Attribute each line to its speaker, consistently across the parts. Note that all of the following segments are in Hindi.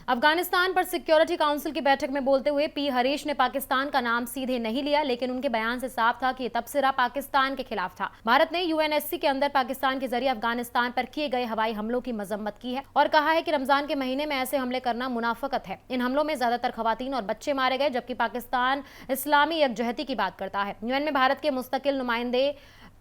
Speaker 1: अफगानिस्तान पर सिक्योरिटी काउंसिल की बैठक में बोलते हुए पी हरीश ने पाकिस्तान का नाम सीधे नहीं लिया, लेकिन उनके बयान से साफ था कि ये तबसरा पाकिस्तान के खिलाफ था। भारत ने यूएनएससी के अंदर पाकिस्तान के जरिए अफगानिस्तान पर किए गए हवाई हमलों की मजम्मत की है और कहा है कि रमजान के महीने में ऐसे हमले करना मुनाफकत है। इन हमलों में ज्यादातर खवातीन और बच्चे मारे गए, जबकि पाकिस्तान इस्लामी यकजहती की बात करता है। यूएन में भारत के मुस्तकिल नुमाइंदे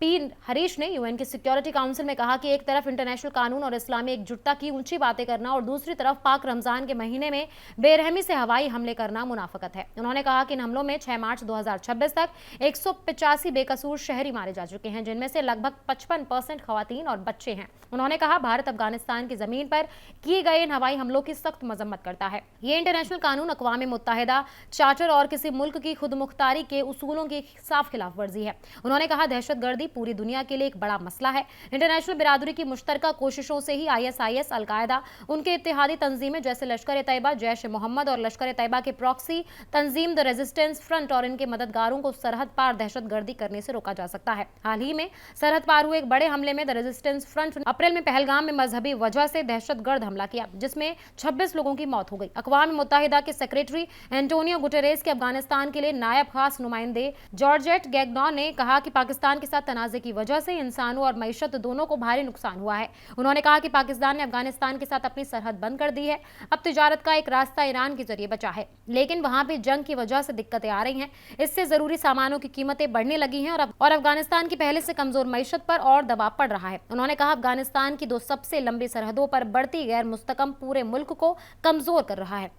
Speaker 1: पी हरीश ने यूएन की सिक्योरिटी काउंसिल में कहा कि एक तरफ इंटरनेशनल कानून और इस्लामी एकजुटता की ऊंची बातें करना और दूसरी तरफ पाक रमजान के महीने में बेरहमी से हवाई हमले करना मुनाफकत है। उन्होंने कहा कि इन हमलों में 6 मार्च 2026 तक 185 बेकसूर शहरी मारे जा चुके हैं, जिनमें से लगभग 55% खवातीन और बच्चे हैं। उन्होंने कहा भारत अफगानिस्तान की जमीन पर किए गए इन हवाई हमलों की सख्त मजम्मत करता है। ये इंटरनेशनल कानून, अक़वाम मुत्तहिदा चार्टर और किसी मुल्क की खुद मुख्तारी के उसूलों की साफ खिलाफ वर्जी है। उन्होंने कहा दहशतगर्दी पूरी दुनिया के लिए एक बड़ा मसला है। इंटरनेशनल बिरादरी की मुश्तरका कोशिशों से ही ISIS, अलकायदा, उनके इत्तेहादी तंजीमें जैसे लश्कर तैयबा, जैश मोहम्मद और लश्कर तैयबा के proxy Tanzeem the resistance front और इनके मददगारों को सरहद पार दहशतगर्दी करने से रोका जा सकता है। हाल ही में सरहद पार हुए एक बड़े हमले में द रेजिस्टेंस फ्रंट अप्रैल में पहलगाम में मजहबी वजह से दहशतगर्द हमला किया, जिसमें 26 लोगों की मौत हो गई। अक़वाम मुत्तहिदा के सेक्रेटरी एंटोनियो गुटेरेस के अफगानिस्तान के लिए नायब खास नुमाइंदे जॉर्जेट गैगनॉन ने कहा कि पाकिस्तान के साथ तनाज़े की वजह से इंसानों और मईशत दोनों को भारी नुकसान हुआ है। उन्होंने कहा कि पाकिस्तान ने अफगानिस्तान के साथ अपनी सरहद बंद कर दी है। अब तिजारत का एक रास्ता ईरान के जरिए बचा है, लेकिन वहां भी जंग की वजह से दिक्कतें आ रही हैं। इससे जरूरी सामानों की कीमतें बढ़ने लगी हैं और अफगानिस्तान की पहले से कमजोर मईशत पर और दबाव पड़ रहा है। उन्होंने कहा अफगानिस्तान की 2 सबसे लंबी सरहदों पर बढ़ती गैर मुस्तकम पूरे मुल्क को कमजोर कर रहा है।